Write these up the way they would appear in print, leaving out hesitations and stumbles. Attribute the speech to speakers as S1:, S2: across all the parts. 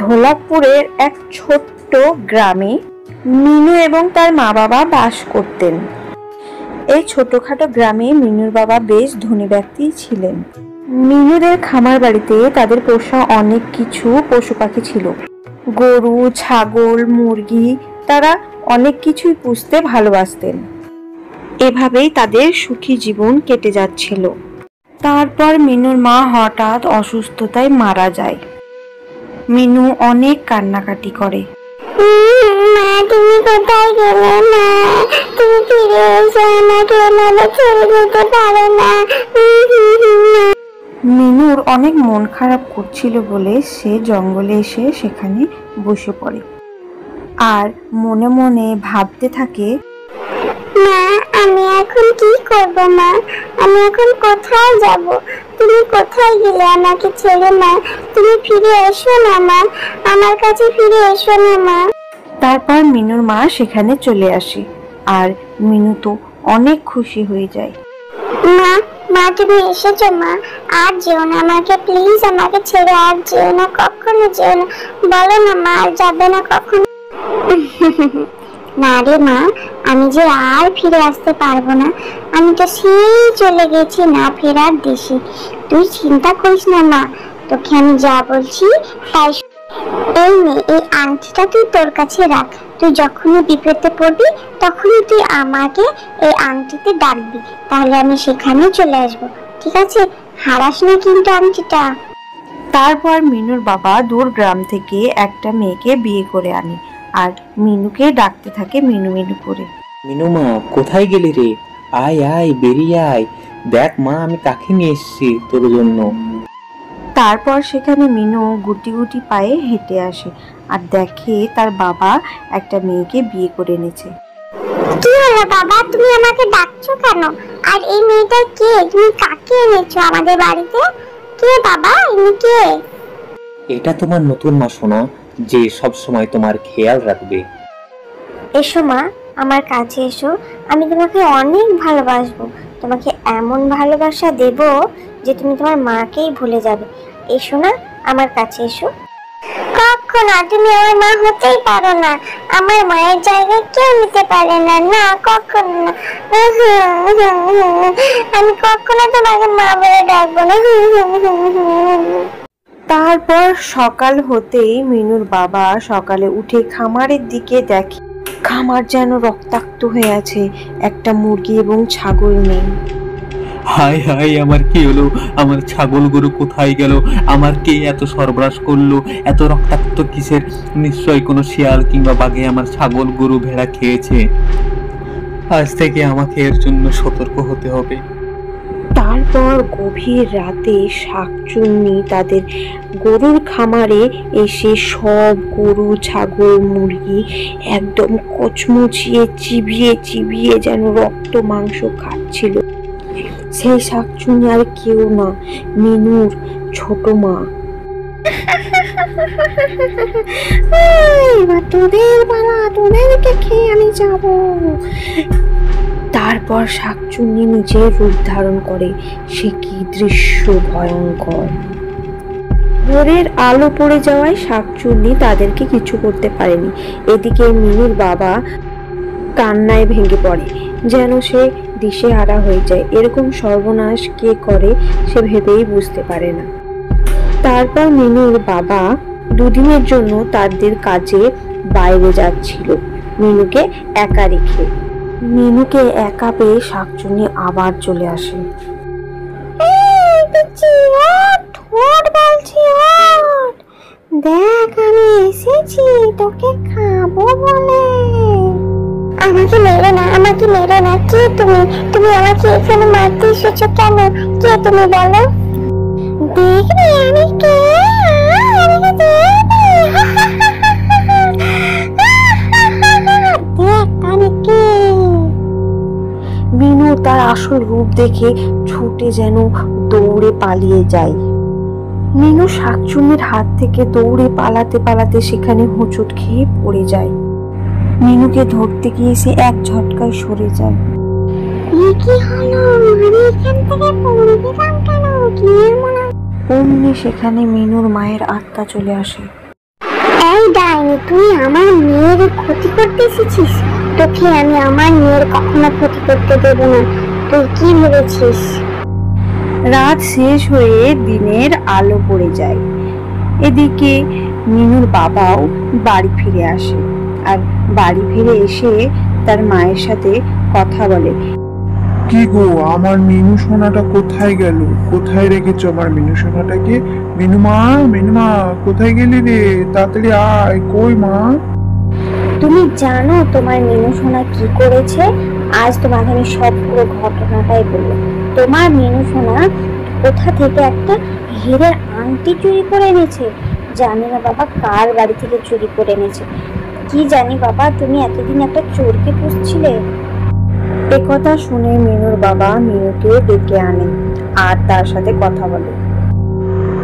S1: ধোলাপুরের এক ছোট্ট গ্রামে মিনু এবং তার মা বাবা বাস করতেন। এই ছোটখাটো গ্রামে মিনুর বাবা বেশ ধনী ব্যক্তি ছিলেন। মিনুদের খামার বাড়িতে তাদের পোষা অনেক কিছু পশু পাখি ছিল, গরু, ছাগল, মুরগি। তারা অনেক কিছুই পুষতে ভালোবাসতেন। এভাবেই তাদের সুখী জীবন কেটে যাচ্ছিল। তারপর মিনুর মা হঠাৎ অসুস্থতায় মারা যায়। মিনু অনেক কান্নাকাটি করে।
S2: মা, তুমি কোথায় গেলে? মা, তুমি ফিরে এসো, আমাকে এভাবে ছেড়ে যেতে পারো না।
S1: মিনুর অনেক মন খারাপ করছিল বলে সে জঙ্গলে এসে সেখানে বসে পড়ে আর মনে মনে ভাবতে থাকে,
S2: মা, আমি এখন কি করব? মা, আমি এখন কোথায় যাব? তুমি কোথায় গেলে আমাকে ছেড়ে? মা, তুমি ফিরে এসো না মা, আমার কাছে ফিরে এসো না মা।
S1: তারপর মিনুর মা সেখানে চলে আসে আর মিনু তো অনেক খুশি হয়ে যায়।
S2: মা, মা, তুমি এসেছো মা, আর যেও না আমাকে, প্লিজ আমাকে ছেড়ে আর যেও না, কখনো যেও না। বলো না মা, আর যাবে না কখনো? না রে মা, আমি যে আর ফিরে আসতে পারবো না, আমি তো সেই চলে গেছি না ফেরার দেশে। তুই চিন্তা করিস না মা, তোকে আমি যা বলছি তাই। এই নে, এই আংটিটা তুই তোর কাছে রাখ। তুই যখনই বিপদে পড়বি তখনই তুই আমাকে এই আংটিতে ডাকবি, তাহলে আমি সেখানে চলে আসবো, ঠিক আছে? হারাস না কিন্তু আংটিটা।
S1: তারপর মিনুর বাবা দূর গ্রাম থেকে একটা মেয়েকে বিয়ে করে আনে আর মিনুকে ডাকতে থাকে মিনু মিনু করে।
S3: মিনু মা, কোথায় গেলি রে? আয় আয়, বেরিয়ে আয়। দেখ মা, আমি কাকে নিয়ে এসেছি তোর জন্য।
S1: তারপর সেখানে মিনু গুটি গুটি পায়ে হেঁটে আসে আর দেখে তার বাবা একটা মেয়েকে বিয়ে করে এনেছে।
S2: কি হলো বাবা, তুমি আমাকে ডাকছো কেন? আর এই মেয়েটা কে? তুমি কাকে এনেছো আমাদের বাড়িতে? কে বাবা, ইনি কে?
S3: এটা তোমার নতুন মা সোনা, যে সব সময় তোমার খেয়াল রাখবে।
S2: এসো মা, আমার কাছে এসো, আমি তোমাকে অনেক ভালোবাসবো। তোমাকে এমন ভালোবাসা দেব যে তুমি তোমার মাকেই ভুলে যাবে। এসো না, আমার কাছে এসো। কখনো তুমি আমার মা হতেই পারো না, আমার মায়ের জায়গায় কেউ নিতে পারে না, না কখনো না। আমি কখনো তোমাকে মা বলে ডাকবো না।
S1: তারপর সকাল হতেই মিনুর বাবা সকালে উঠে খামারের দিকে দেখে খামার যেন রক্তাক্ত হয়ে আছে, একটা মুরগি এবং ছাগল নেই।
S3: হায় হায়, আমার কি হলো? আমার ছাগল গরু কোথায় গেল? আমার কে এত সর্বনাশ করলো? এত রক্তাক্ত কিসের? নিশ্চয়ই কোনো শিয়াল কিংবা বাঘে আমার ছাগল গরু ভেড়া খেয়েছে। আজ থেকে আমাকে এর জন্য সতর্ক হতে হবে।
S1: তারপর গভীর রাতে শাকচুন্নি তাদের গরুর খামারে এসে সব গরু, ছাগল, মুরগি একদম কচমচিয়ে চিবিয়ে চিবিয়ে যেন রক্ত মাংস খাচ্ছিল। সেই শাকচুন্নি আর কেউ না, মিনুর ছোট মা। এবার তোদের পালা, তোদেরকে খেয়ে আমি যাব। তারপর শাকচুন্নি নিজের রূপ ধারণ করে। সে কি দৃশ্য ভয়ঙ্কর! ভোরের আলো পড়ে যাওয়ায় শাকচুন্নি তাদেরকে কিছু করতে পারেনি। এদিকে মিনুর বাবা কান্নায় ভেঙে পড়ে, যেন সে দিশেহারা হয়ে যায়। এরকম সর্বনাশ কে করে সে ভেবেই বুঝতে পারে না। তারপর মিনুর বাবা দুদিনের জন্য তাদের কাজে বাইরে যাচ্ছিল, মিনুকে একা রেখে। মিনুকে একা পেয়ে শাকচুন্নি আবার চলে আসে।
S2: দেখ, আমি এসেছি তোকে খাবো বলে। আমাকে মেরো না, আমাকে মেরো না। কে তুমি? তুমি আমাকে এখানে মারতে এসেছো কেন? কে তুমি বলো? দেখবি আমি কে? দেখ আমি কে।
S1: মিনু তার আসল রূপ দেখে ছুটে যেন দৌড়ে পালিয়ে যায়। মিনু শাকচুন্নির হাত থেকে দৌড়ে পালাতে পালাতে সেখানে হোঁচট খেয়ে পড়ে যায়। মিনুকে ধরতে গিয়ে সে এক ঝটকায় সরে যায়।
S2: কি হলো? আমি এখান থেকে পড়ে গেলাম কেন? কি এমন?
S1: অমনি সেখানে মিনুর মায়ের আত্মা চলে আসে।
S2: এই ডাইনি, তুই আমার মেয়ের ক্ষতি করতে এসেছিস? তোকে আমি আমার মেয়ের কখনো ক্ষতি করতে দেব না। তুই কি ভেবেছিস?
S1: রাত শেষ হয়ে দিনের আলো পড়ে যায়। এদিকে মিনুর বাবাও বাড়ি ফিরে আসে, আর বাড়ি ফিরে এসে তার মায়ের সাথে কথা বলে।
S4: কি গো, আমার মিনু সোনাটা কোথায় গেল? কোথায় রেখেছো আমার মিনু সোনাটাকে? মিনুমা, মিনুমা, কোথায় গেলি রে? তাড়াতাড়ি আয়। কই মা?
S2: তুমি জানো তোমার মিনু সোনা কি করেছে? আজ তোমাকে আমি সব পুরো ঘটনাটাই বলবো। তোমার মিনু সোনা কোথা থেকে একটা হীরের আংটি চুরি করে এনেছে। জানি না বাবা কার বাড়ি থেকে চুরি করে এনেছে, কি জানি বাবা। তুমি এতদিন একটা চোরকে পুষছিলে।
S1: একথা শুনে মিনুর বাবা মিনুকে ডেকে আনে আর তার সাথে কথা বলে।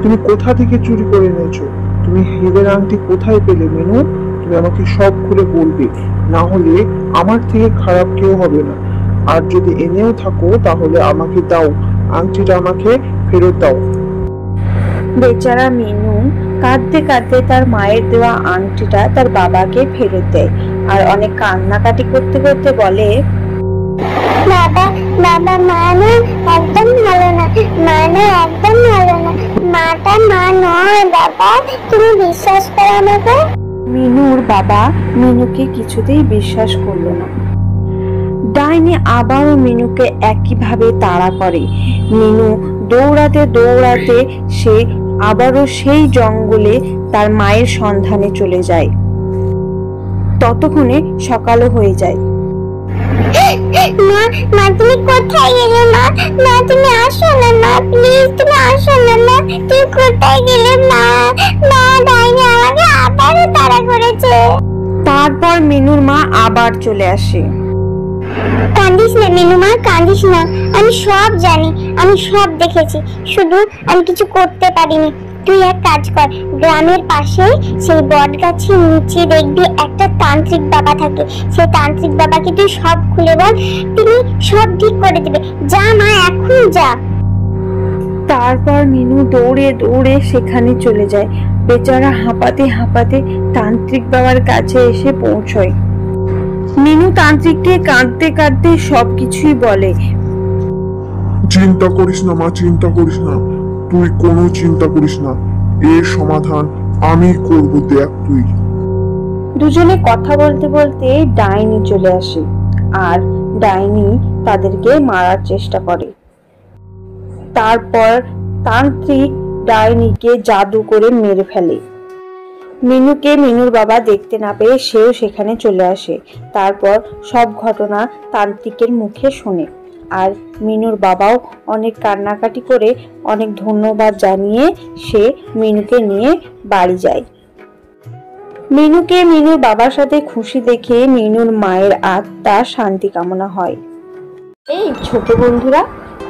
S4: তুমি কোথা থেকে চুরি করে এনেছো? তুমি হীরের আংটি কোথায় পেলে মিনু? তুমি আমাকে সব খুলে বলবে, না হলে আমার থেকে খারাপ কেউ হবে না। আর যদি এনেও থাকো তাহলে আমাকে দাও, আংটিটা আমাকে ফেরত দাও।
S1: বেচারা মিনু কাঁদতে কাঁদতে তার মায়ের দেওয়া আংটিটা তার বাবাকে ফেরত দেয় আর অনেক কান্নাকাটি করতে করতে বলে,
S2: বাবা, বাবা, মা না একদম ভালো না, মা না একদম ভালো না, মাটা মা নয় বাবা, তুমি বিশ্বাস করো আমাকে।
S1: মিনুর বাবা মিনুকে কিছুতেই বিশ্বাস করলো না। ডাইনি আবারও মিনুকে একইভাবে তাড়া করে। মিনু দৌড়াতে দৌড়াতে সে আবারও সেই জঙ্গলে তার মায়ের সন্ধানে চলে যায়। ততক্ষণে সকালও হয়ে যায়।
S2: মা, মা তুমি কোথায় গেলে? মা, মা তুমি আসো না, মা প্লিজ তুমি আসো না, মা তুমি কোথায় গেলে? মা, মা ডাইনি আমাকে আবারও তাড়া করেছে।
S1: তারপর মিনুর মা আবার চলে আসে।
S2: কাঁদিস না মিনু মা, কাঁদিস না। আমি সব জানি, আমি সব দেখেছি, শুধু আমি কিছু করতে পারিনি। তুই এক কাজ কর, গ্রামের পাশে সেই বট গাছের নিচে দেখবি একটা তান্ত্রিক বাবা থাকে। সেই তান্ত্রিক বাবাকে তুই সব খুলে বল, তিনি সব ঠিক করে দেবে। যা মা, এখন যা।
S1: তারপর মিনু দৌড়ে দৌড়ে সেখানে চলে যায়। বেচারা হাঁপাতে হাঁপাতে তান্ত্রিক বাবার কাছে এসে পৌঁছয়। মিনু তান্ত্রিককে কাঁদতে কাঁদতে সবকিছুই বলে।
S4: চিন্তা করিস না মা, চিন্তা করিস না, তুই কোনো চিন্তা করিস না, এর সমাধান আমি করব, দেখ তুই।
S1: দুজনে কথা বলতে বলতে ডাইনি চলে আসে আর ডাইনি তাদেরকে মারার চেষ্টা করে। তারপর তান্ত্রিক ডাইনিকে জাদু করে মেরে ফেলে। মিনুকে মিনুর বাবা দেখতে না পেয়ে সেও সেখানে চলে আসে। তারপর সব ঘটনা তান্ত্রিকের মুখে শোনে আর মিনুর বাবাও অনেক কান্নাকাটি করে অনেক ধন্যবাদ জানিয়ে সে মিনুকে নিয়ে বাড়ি যায়। মিনুকে মিনুর বাবার সাথে খুশি দেখে মিনুর মায়ের আত্মা শান্তি কামনা হয়। এই ছোট বন্ধুরা,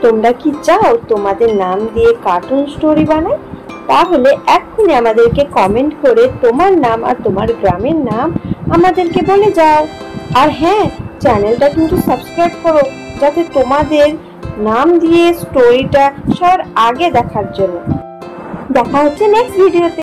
S1: তোমরা কি চাও তোমাদের নাম দিয়ে কার্টুন স্টোরি বানাই? তাহলে এক্ষুনি আমাদেরকে কমেন্ট করে তোমার নাম আর তোমার গ্রামের নাম আমাদেরকে বলে যাও। আর হ্যাঁ, চ্যানেলটা কিন্তু সাবস্ক্রাইব করো যাতে তোমাদের নাম দিয়ে স্টোরিটা সবার আগে দেখার জন্য। দেখা হচ্ছে নেক্সট ভিডিওতে।